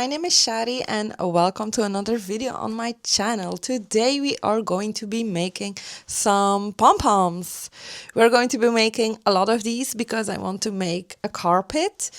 my name is Sharie and welcome to another video on my channel. Today we are going to be making some pom-poms. We're going to be making a lot of these because I want to make a carpet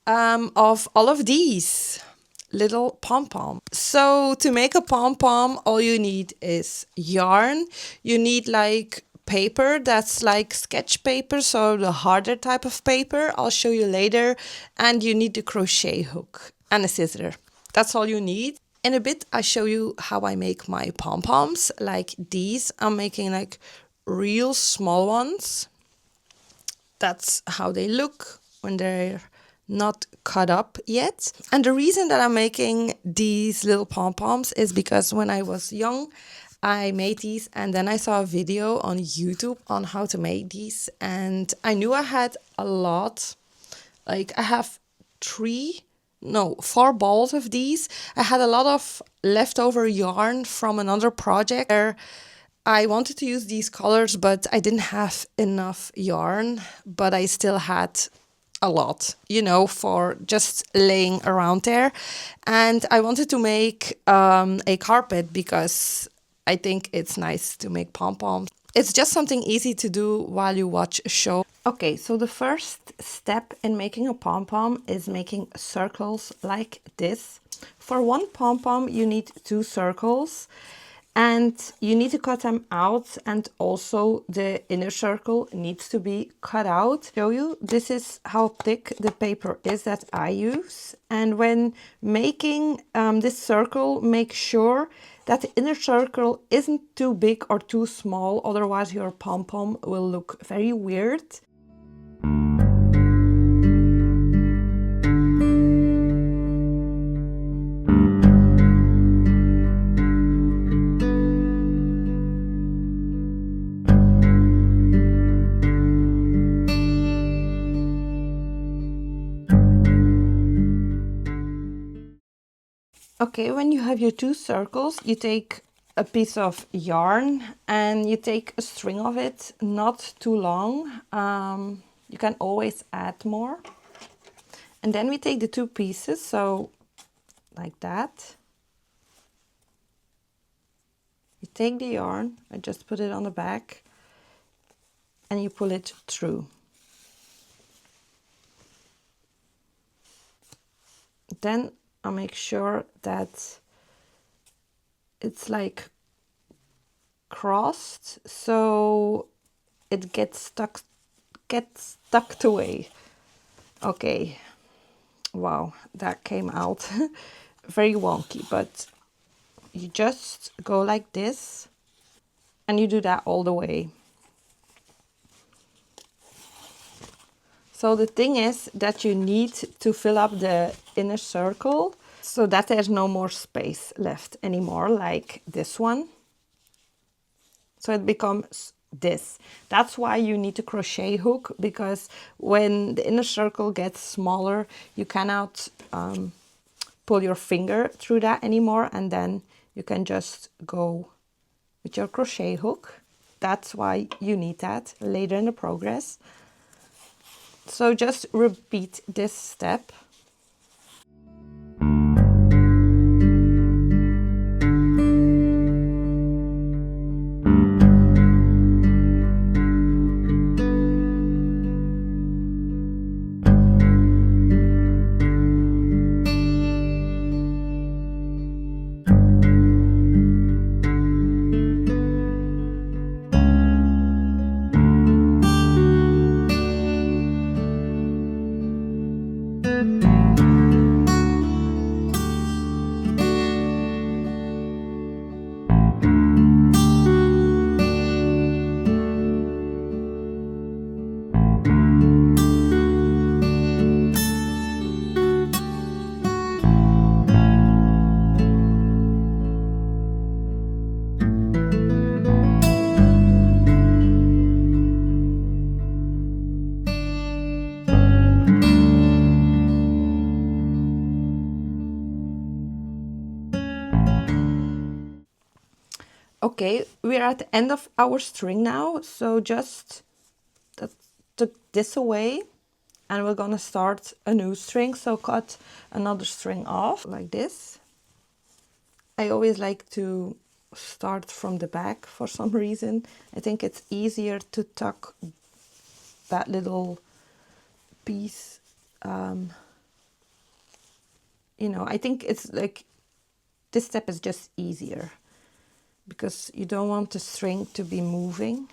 of all of these little pom-pom. So to make a pom-pom, all you need is yarn. You need like paper that's like sketch paper, so the harder type of paper. I'll show you later. And you need the crochet hook and a scissor. That's all you need. In a bit, I show you how I make my pom-poms like these. I'm making like real small ones. That's how they look when they're not cut up yet. And the reason that I'm making these little pom-poms is because when I was young, I made these and then I saw a video on YouTube on how to make these, and I knew I had a lot. Like I have 4 balls of these. I had a lot of leftover yarn from another project where I wanted to use these colors, but I didn't have enough yarn, but I still had a lot, you know, for just laying around there. And I wanted to make a carpet because I think it's nice to make pom-poms. It's just something easy to do while you watch a show. Okay, so the first step in making a pom-pom is making circles like this. For one pom-pom, you need 2 circles. And you need to cut them out, and also the inner circle needs to be cut out. Show you, this is how thick the paper is that I use. And when making this circle, make sure that the inner circle isn't too big or too small, otherwise your pom-pom will look very weird. Okay, when you have your 2 circles, you take a piece of yarn and you take a string of it, not too long. You can always add more. And then we take the 2 pieces, so like that. You take the yarn, I just put it on the back, and you pull it through. Then I'll make sure that it's like crossed, so it gets tucked away. Okay, wow, that came out very wonky, but you just go like this and you do that all the way. So the thing is that you need to fill up the inner circle so that there's no more space left anymore, like this one. So it becomes this. That's why you need a crochet hook, because when the inner circle gets smaller, you cannot pull your finger through that anymore, and then you can just go with your crochet hook. That's why you need that later in the progress. So just repeat this step. Okay, we're at the end of our string now, so just tuck this away and we're gonna start a new string. So cut another string off like this. I always like to start from the back for some reason. I think it's easier to tuck that little piece. You know, I think it's like this step is just easier because you don't want the string to be moving.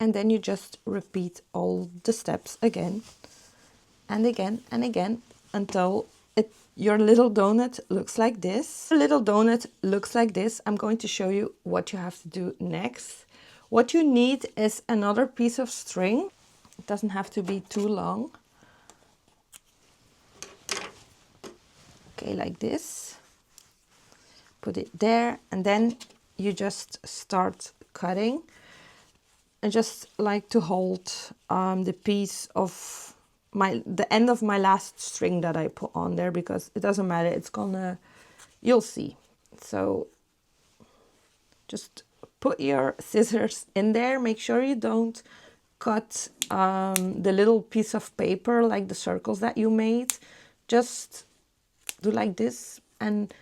And then you just repeat all the steps again and again and again until your little donut looks like this. The little donut looks like this. I'm going to show you what you have to do next. What you need is another piece of string. It doesn't have to be too long. Okay, like this. Put it there, and then you just start cutting. I just like to hold the piece of the end of my last string that I put on there, because it doesn't matter, it's gonna, you'll see. So just put your scissors in there. Make sure you don't cut the little piece of paper, like the circles that you made. Just do like this and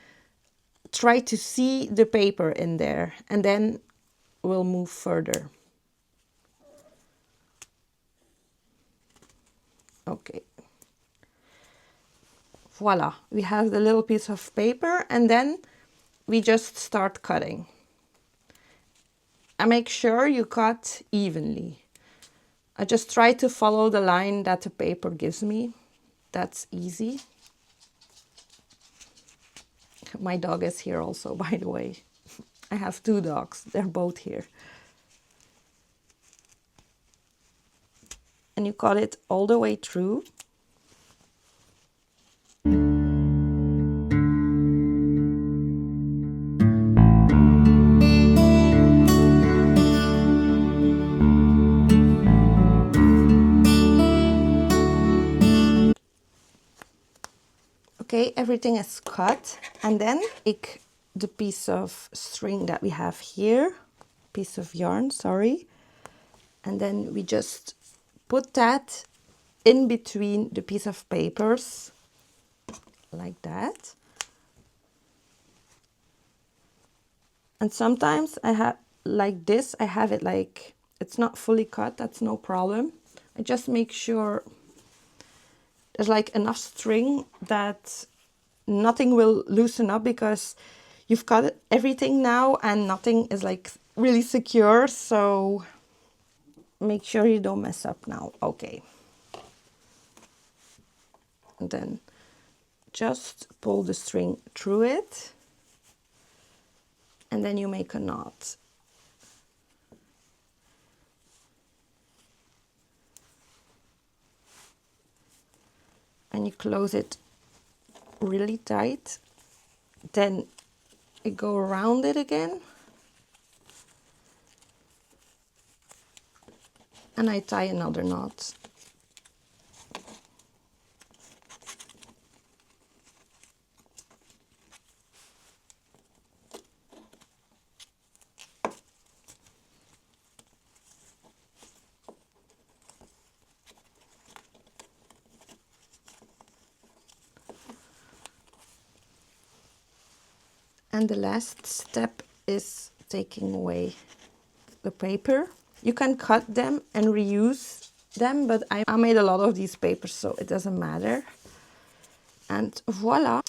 try to see the paper in there, and then we'll move further. Okay, voila, we have the little piece of paper, and then we just start cutting. And make sure you cut evenly. I just try to follow the line that the paper gives me. That's easy. My dog is here also, by the way. I have 2 dogs, they're both here. And you cut it all the way through. Okay, everything is cut, and then take the piece of string that we have here, piece of yarn, sorry, and then we just put that in between the piece of papers, like that. And sometimes I have like this, I have it like, it's not fully cut, that's no problem. I just make sure there's like enough string that nothing will loosen up, because you've cut everything now and nothing is like really secure. So make sure you don't mess up now. Okay. And then just pull the string through it, and then you make a knot. And you close it really tight. Then you go around it again. And I tie another knot. And the last step is taking away the paper. You can cut them and reuse them, but I made a lot of these papers, so it doesn't matter. And voila.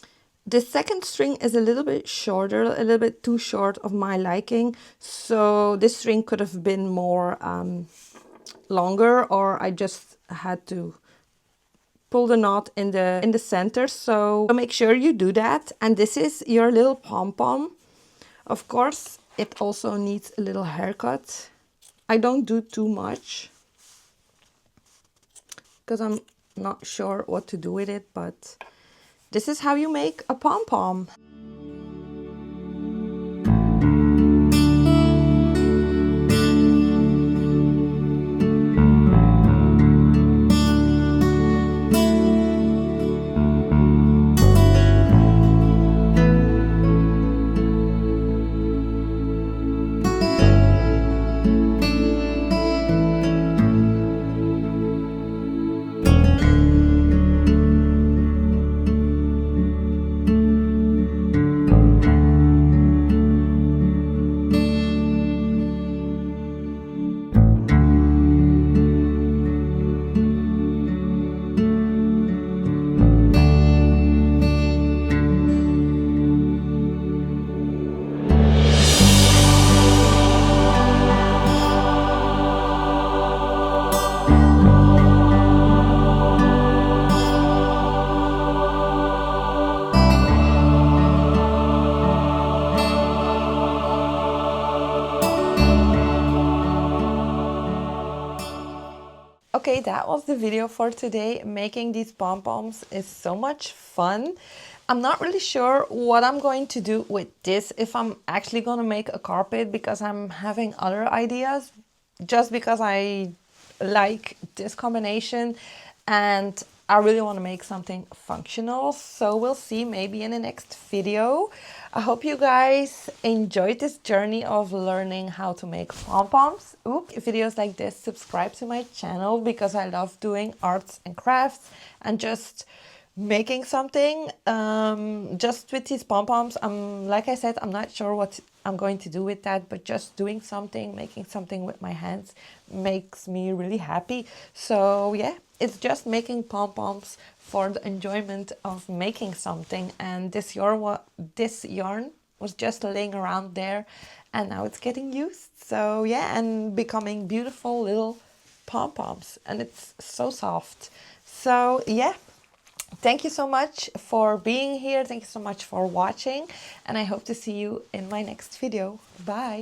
The second string is a little bit shorter, a little bit too short of my liking. So this string could have been more longer, or I just had to pull the knot in the center. So make sure you do that. And this is your little pom-pom. Of course, it also needs a little haircut. I don't do too much because I'm not sure what to do with it, but this is how you make a pom-pom. Okay, that was the video for today. Making these pom-poms is so much fun. I'm not really sure what I'm going to do with this, if I'm actually going to make a carpet, because I'm having other ideas, just because I like this combination and I really want to make something functional. So we'll see, maybe in the next video. I hope you guys enjoyed this journey of learning how to make pom-poms. Videos like this, subscribe to my channel, because I love doing arts and crafts and just making something. Just with these pom-poms, like I said, I'm not sure what I'm going to do with that, but just doing something, making something with my hands makes me really happy. So yeah, it's just making pom-poms for the enjoyment of making something. And this yarn was just laying around there, and now it's getting used. So yeah, and becoming beautiful little pom-poms, and it's so soft. So yeah, thank you so much for being here. Thank you so much for watching, and I hope to see you in my next video. Bye.